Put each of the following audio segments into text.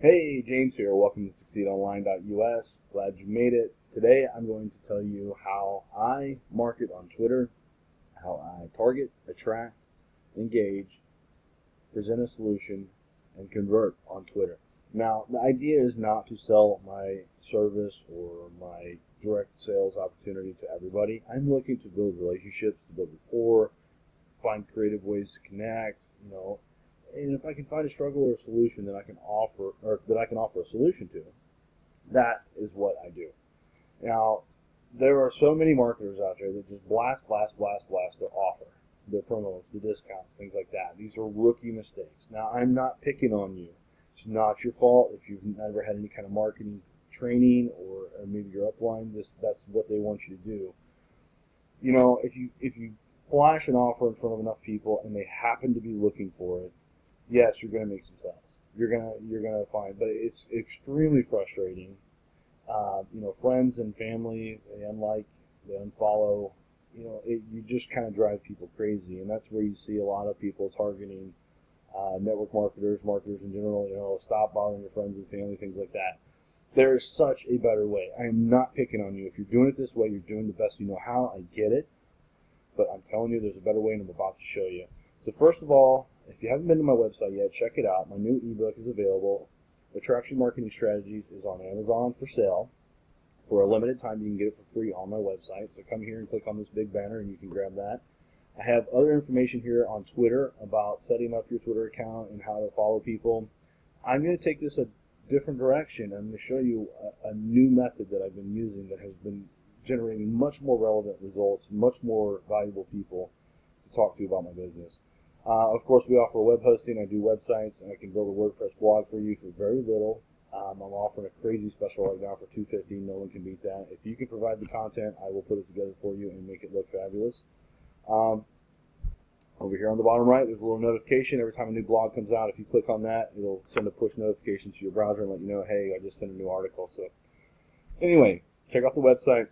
Hey, James here. Welcome to SucceedOnline.Us. Glad you made it. Today I'm going to tell you how I market on Twitter, how I target, attract, engage, present a solution, and convert on Twitter. Now, the idea is not to sell my service or my direct sales opportunity to everybody. I'm looking to build relationships, to build rapport, find creative ways to connect, and if I can find a struggle or a solution that I can offer, or that I can offer a solution to, that is what I do. Now, there are so many marketers out there that just blast their offer, their promos, the discounts, things like that. These are rookie mistakes. Now, I'm not picking on you. It's not your fault if you've never had any kind of marketing training, or maybe your upline, that's what they want you to do. If you flash an offer in front of enough people and they happen to be looking for it, yes, you're going to make some sales. You're gonna find, but it's extremely frustrating. Friends and family, they unlike, they unfollow. You just kind of drive people crazy, and that's where you see a lot of people targeting network marketers in general. Stop bothering your friends and family, things like that. There is such a better way. I am not picking on you. If you're doing it this way, you're doing the best you know how. I get it, but I'm telling you, there's a better way, and I'm about to show you. So first of all, if you haven't been to my website yet, check it out. My new ebook is available. Attraction Marketing Strategies is on Amazon for sale. For a limited time, you can get it for free on my website. So come here and click on this big banner and you can grab that. I have other information here on Twitter about setting up your Twitter account and how to follow people. I'm going to take this a different direction. I'm going to show you a new method that I've been using that has been generating much more relevant results, much more valuable people to talk to about my business. Of course, we offer web hosting. I do websites, and I can build a WordPress blog for you for very little. I'm offering a crazy special right now for $250. No one can beat that. If you can provide the content, I will put it together for you and make it look fabulous. Over here on the bottom right, there's a little notification. Every time a new blog comes out, if you click on that, it'll send a push notification to your browser and let you know, hey, I just sent a new article. So anyway, check out the website.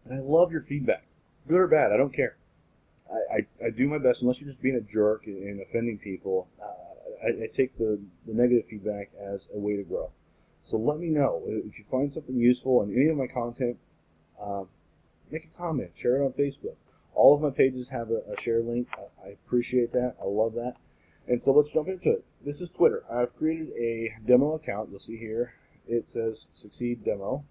And I love your feedback. Good or bad, I don't care. I do my best, unless you're just being a jerk and offending people. I take the negative feedback as a way to grow. So let me know. If you find something useful in any of my content, make a comment, share it on Facebook. All of my pages have a share link. I appreciate that. I love that. And so let's jump into it. This is Twitter. I've created a demo account. You'll see here it says Succeed Demo.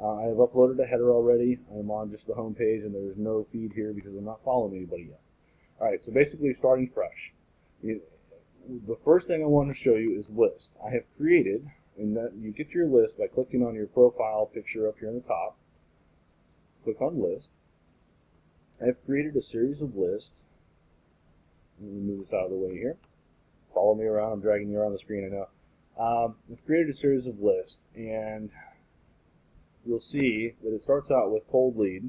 I have uploaded a header already. I'm on just the home page, and there's no feed here because I'm not following anybody yet. Alright, so basically starting fresh. The first thing I want to show you is list. I have created, and that you get your list by clicking on your profile picture up here on the top. Click on list. I have created a series of lists. Let me move this out of the way here. Follow me around. I'm dragging you around the screen, I know. I've created a series of lists, and you'll see that it starts out with cold lead,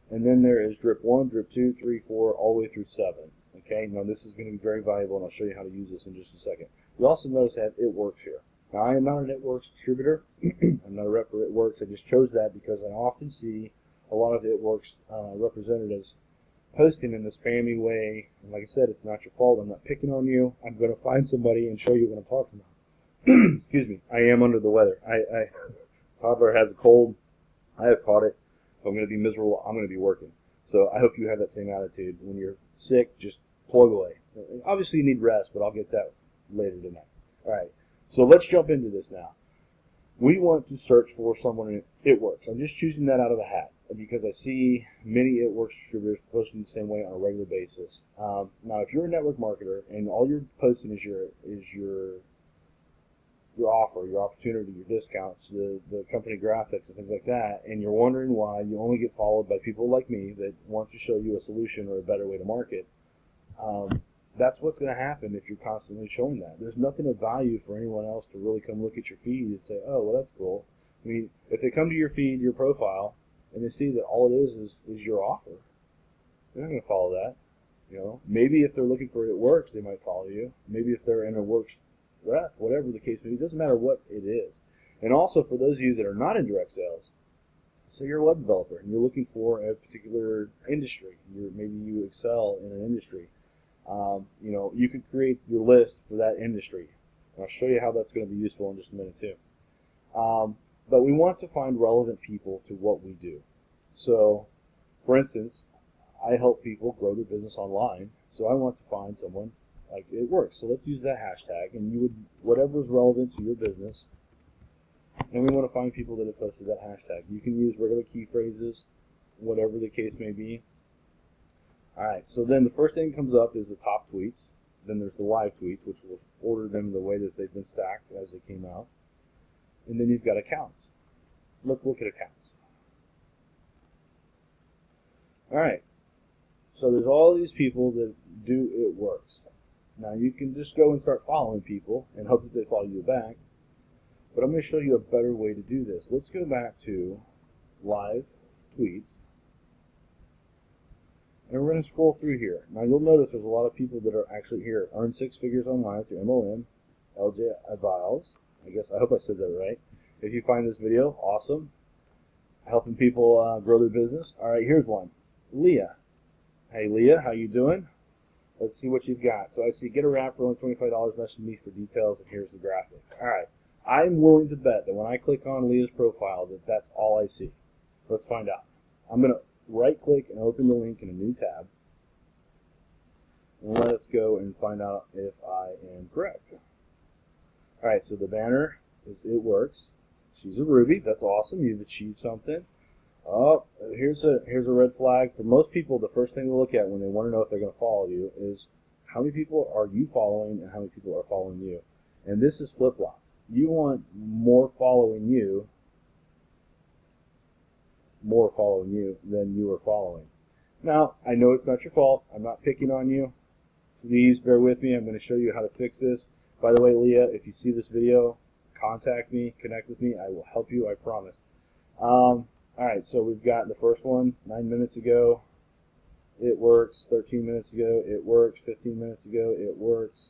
and then there is drip 1, drip 2, 3, 4, all the way through 7. Okay, now this is going to be very valuable, and I'll show you how to use this in just a second. You also notice that it works here. Now, I am not an It Works distributor. I'm not a rep for It Works. I just chose that because I often see a lot of It Works representatives posting in a spammy way. And like I said, it's not your fault. I'm not picking on you. I'm going to find somebody and show you what I'm talking about. Excuse me. I am under the weather. Toddler has a cold. I have caught it. If I'm going to be miserable, I'm going to be working. So I hope you have that same attitude. When you're sick, just plug away. Obviously, you need rest, but I'll get that later tonight. All right. So let's jump into this now. We want to search for someone in It Works. I'm just choosing that out of a hat because I see many It Works distributors posting the same way on a regular basis. Now, if you're a network marketer and all you're posting is your offer, your opportunity, your discounts, the company graphics and things like that, and you're wondering why you only get followed by people like me that want to show you a solution or a better way to market, that's what's going to happen if you're constantly showing that. There's nothing of value for anyone else to really come look at your feed and say, oh, well, that's cool. I mean, if they come to your feed, your profile, and they see that all it is your offer, they're not going to follow that. Maybe if they're looking for It Works, they might follow you. Maybe if they're in a Works rep, whatever the case may be, it doesn't matter what it is. And also for those of you that are not in direct sales, so you're a web developer and you're looking for a particular industry. Maybe you excel in an industry. You could create your list for that industry. And I'll show you how that's going to be useful in just a minute too. But we want to find relevant people to what we do. So, for instance, I help people grow their business online, so I want to find someone like it works. So let's use that hashtag, and you would, whatever is relevant to your business, and we want to find people that have posted that hashtag. You can use regular key phrases, whatever the case may be. Alright, so then the first thing that comes up is the top tweets. Then there's the live tweets, which will order them the way that they've been stacked as they came out. And then you've got accounts. Let's look at accounts. Alright, so there's all these people that do It Works. Now you can just go and start following people and hope that they follow you back. But I'm going to show you a better way to do this. Let's go back to live tweets. And we're going to scroll through here. Now you'll notice there's a lot of people that are actually here. Earn 6 figures online through MLM, LJ Adviles. I hope I said that right. If you find this video, awesome. Helping people grow their business. Alright, here's one. Leah. Hey Leah, how you doing? Let's see what you've got. So I see get a wrap for only $25. Message me for details, and here's the graphic. Alright, I'm willing to bet that when I click on Leah's profile that that's all I see. Let's find out. I'm going to right click and open the link in a new tab. And let's go and find out if I am correct. Alright, so the banner is It Works. She's a Ruby. That's awesome. You've achieved something. Oh, here's a red flag. For most people, the first thing to look at when they want to know if they're going to follow you is how many people are you following and how many people are following you. And this is flip-flop. You want more following you than you are following. Now, I know it's not your fault. I'm not picking on you. Please bear with me. I'm going to show you how to fix this. By the way, Leah, if you see this video, contact me, connect with me. I will help you, I promise. Alright, so we've got the first one 9 minutes ago. It works. 13 minutes ago. It works. 15 minutes ago. It works.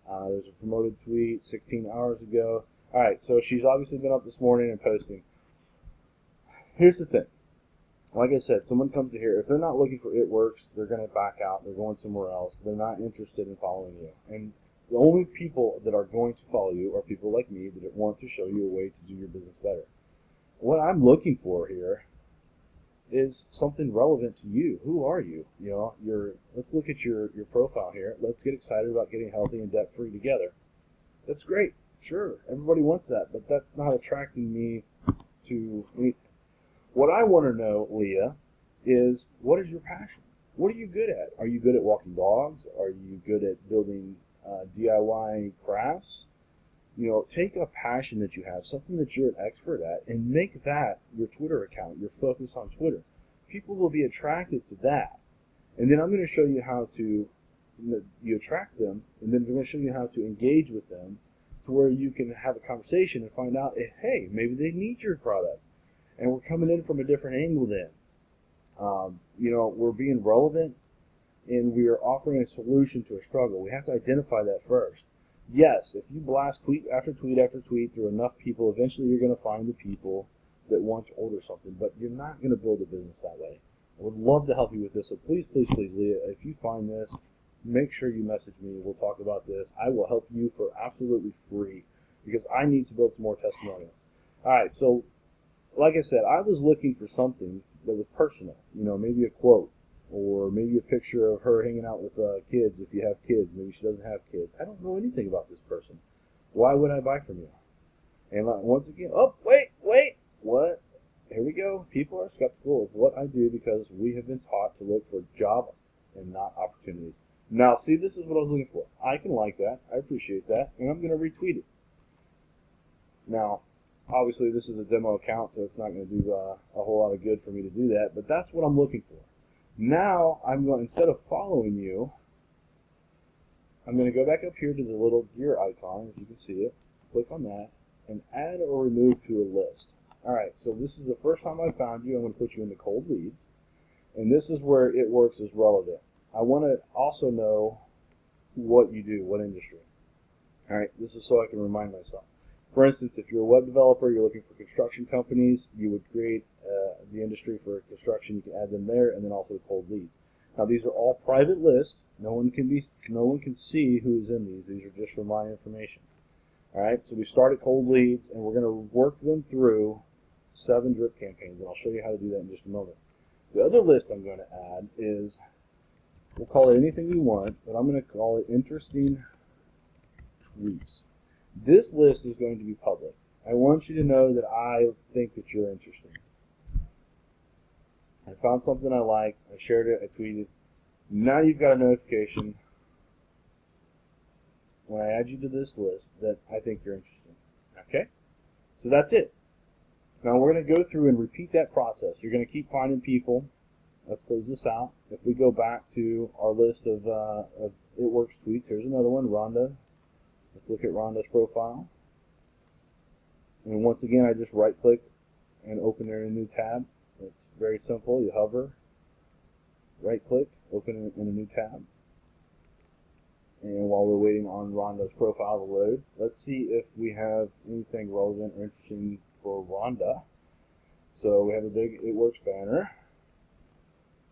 There's a promoted tweet 16 hours ago. Alright, so she's obviously been up this morning and posting. Here's the thing. Like I said, someone comes to here. If they're not looking for It Works, they're going to back out. They're going somewhere else. They're not interested in following you. And the only people that are going to follow you are people like me that want to show you a way to do your business better. What I'm looking for here is something relevant to you. Who are you? You know, let's look at your profile here. Let's get excited about getting healthy and debt-free together. That's great. Sure, everybody wants that, but that's not attracting me to anything. What I want to know, Leah, is what is your passion? What are you good at? Are you good at walking dogs? Are you good at building DIY crafts? You know, take a passion that you have, something that you're an expert at, and make that your Twitter account, your focus on Twitter. People will be attracted to that. And then I'm going to show you how to you attract them, and then we're going to show you how to engage with them to where you can have a conversation and find out, hey, maybe they need your product. And we're coming in from a different angle then. You know, we're being relevant, and we are offering a solution to a struggle. We have to identify that first. Yes, if you blast tweet after tweet after tweet through enough people, eventually you're going to find the people that want to order something, but you're not going to build a business that way. I would love to help you with this, so please, please, please, Leah, if you find this, make sure you message me. We'll talk about this. I will help you for absolutely free because I need to build some more testimonials. All right, so like I said, I was looking for something that was personal, you know, maybe a quote, or maybe a picture of her hanging out with kids if you have kids. Maybe she doesn't have kids. I don't know anything about this person. Why would I buy from you? And once again, oh, wait, what? Here we go. People are skeptical of what I do because we have been taught to look for job and not opportunities. Now, see, this is what I was looking for. I can like that. I appreciate that. And I'm going to retweet it. Now, obviously, this is a demo account, so it's not going to do a whole lot of good for me to do that, but that's what I'm looking for. Now, I'm going, instead of following you, I'm going to go back up here to the little gear icon, as you can see it, click on that, and add or remove to a list. Alright, so this is the first time I found you. I'm going to put you in the cold leads, and this is where It Works is relevant. I want to also know what you do, what industry. Alright, this is so I can remind myself. For instance, if you're a web developer, you're looking for construction companies, you would create the industry for construction. You can add them there, and then also the cold leads. Now, these are all private lists. No one can see who's in these. These are just for my information. All right, so we started cold leads, and we're going to work them through 7 drip campaigns, and I'll show you how to do that in just a moment. The other list I'm going to add is, we'll call it anything you want, but I'm going to call it interesting tweets. This list is going to be public. I want you to know that I think that you're interesting. I found something I like, I shared it, I tweeted. Now you've got a notification when I add you to this list that I think you're interested. Okay? So that's it. Now we're going to go through and repeat that process. You're going to keep finding people. Let's close this out. If we go back to our list of It Works tweets, here's another one, Rhonda. Let's look at Rhonda's profile. And once again, I just right-click and open it in a new tab. It's very simple. You hover, right-click, open it in a new tab. And while we're waiting on Rhonda's profile to load, let's see if we have anything relevant or interesting for Rhonda. So we have a big It Works banner.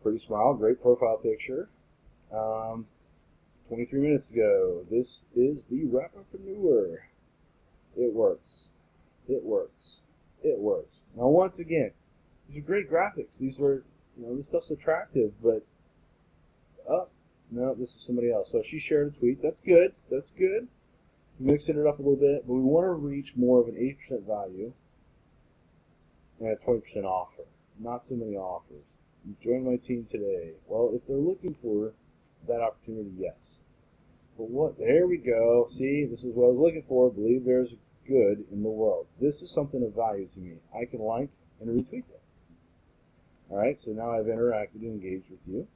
Pretty smile, great profile picture. 23 minutes ago, this is the Wrap-Upreneur. It works. It works. It works. Now once again, these are great graphics. These are, this stuff's attractive, but, oh, no, this is somebody else. So she shared a tweet. That's good. That's good. Mixing it up a little bit, but we want to reach more of an 80% value and a 20% offer. Not so many offers. Join my team today. Well, if they're looking for that opportunity, yes. But what? There we go. See, this is what I was looking for. Believe there's good in the world. This is something of value to me. I can like and retweet it. All right, so now I've interacted and engaged with you.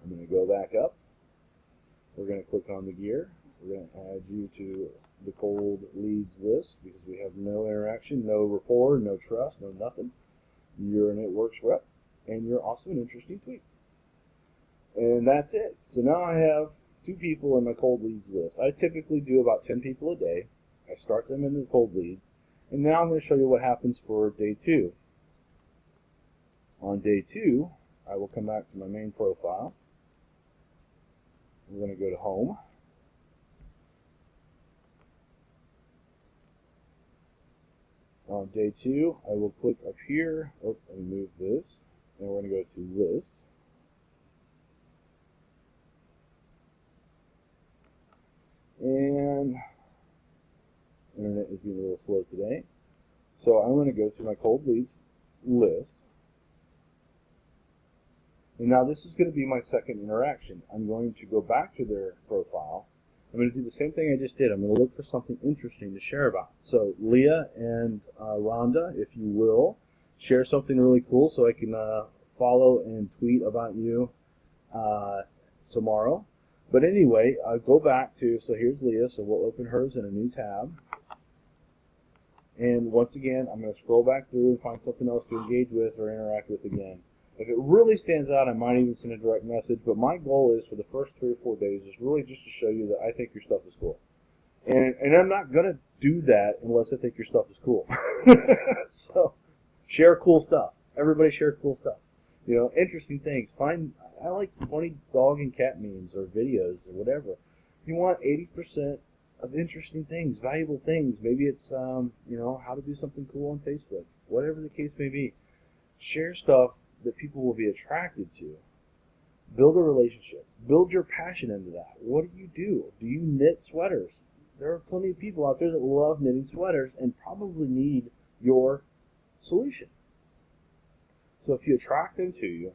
I'm going to go back up. We're going to click on the gear. We're going to add you to the cold leads list because we have no interaction, no rapport, no trust, no nothing. You're an It Works rep, and you're also an interesting tweet. And that's it. So now I have 2 people in my cold leads list. I typically do about 10 people a day. I start them in the cold leads. And now I'm going to show you what happens for day 2. On day 2, I will come back to my main profile. We're going to go to Home. On day 2, I will click up here. Oh, let me move this. And we're going to go to List. And internet is being a little slow today. So I'm going to go to my cold leads list. And now this is going to be my second interaction. I'm going to go back to their profile. I'm going to do the same thing I just did. I'm going to look for something interesting to share about. So Leah and Rhonda, if you will, share something really cool so I can follow and tweet about you tomorrow. But anyway, go back to, so here's Leah, so we'll open hers in a new tab. And once again, I'm going to scroll back through and find something else to engage with or interact with again. If it really stands out, I might even send a direct message, but my goal is for the first 3 or 4 days is really just to show you that I think your stuff is cool. And I'm not going to do that unless I think your stuff is cool. So, share cool stuff. Everybody share cool stuff. Interesting things. I like funny dog and cat memes or videos or whatever. You want 80% of interesting things, valuable things. Maybe it's, how to do something cool on Facebook. Whatever the case may be. Share stuff that people will be attracted to. Build a relationship. Build your passion into that. What do? Do you knit sweaters? There are plenty of people out there that love knitting sweaters and probably need your solution. So if you attract them to you,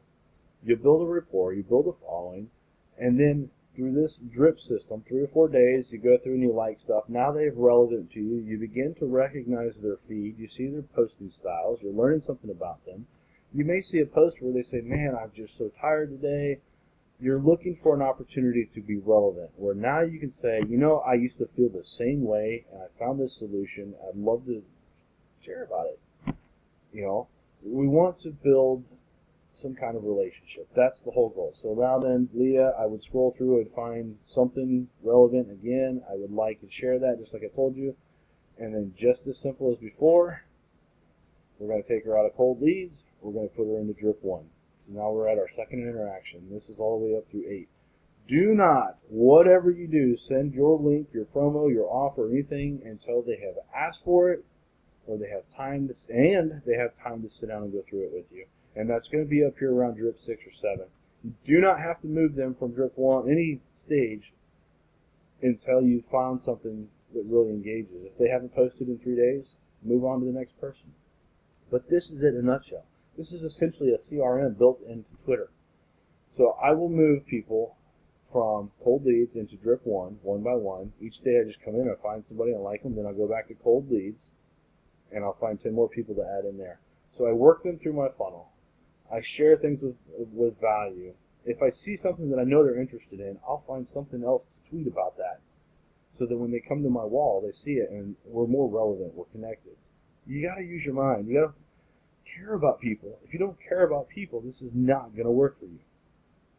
you build a rapport, you build a following, and then through this drip system, 3 or 4 days, you go through and you like stuff. Now they're relevant to you. You begin to recognize their feed. You see their posting styles. You're learning something about them. You may see a post where they say, man, I'm just so tired today. You're looking for an opportunity to be relevant, where now you can say, I used to feel the same way, and I found this solution. I'd love to share about it. We want to build some kind of relationship. That's the whole goal. So now then, Leah, I would scroll through and find something relevant again. I would like and share that, just like I told you. And then just as simple as before, we're going to take her out of cold leads. We're going to put her into drip 1. So now we're at our second interaction. This is all the way up through 8. Do not, whatever you do, send your link, your promo, your offer, anything until they have asked for it, or they have time to, and they have time to sit down and go through it with you. And that's going to be up here around drip 6 or 7. You do not have to move them from drip 1 any stage until you found something that really engages. If they haven't posted in 3 days, move on to the next person. But this is it in a nutshell. This is essentially a CRM built into Twitter. So I will move people from cold leads into drip 1, one by one. Each day I just come in, I find somebody, I like them, then I'll go back to cold leads, and I'll find 10 more people to add in there. So I work them through my funnel. I share things with value. If I see something that I know they're interested in, I'll find something else to tweet about that, so that when they come to my wall, they see it, and we're more relevant, we're connected. You got to use your mind. You got to care about people. If you don't care about people, this is not going to work for you,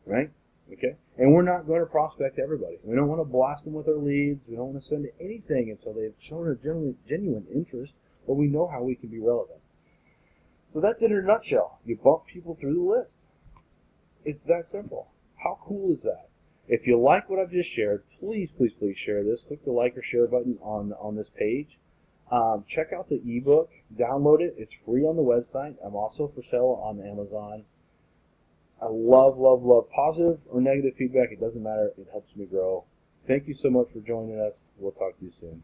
right? Okay? And we're not going to prospect everybody. We don't want to blast them with our leads. We don't want to send anything until they've shown a genuine interest, but we know how we can be relevant. So that's it in a nutshell. You bump people through the list. It's that simple. How cool is that? If you like what I've just shared, please, please, please share this. Click the like or share button on this page. Check out the ebook. Download it. It's free on the website. I'm also for sale on Amazon. I love, love, love positive or negative feedback. It doesn't matter. It helps me grow. Thank you so much for joining us. We'll talk to you soon.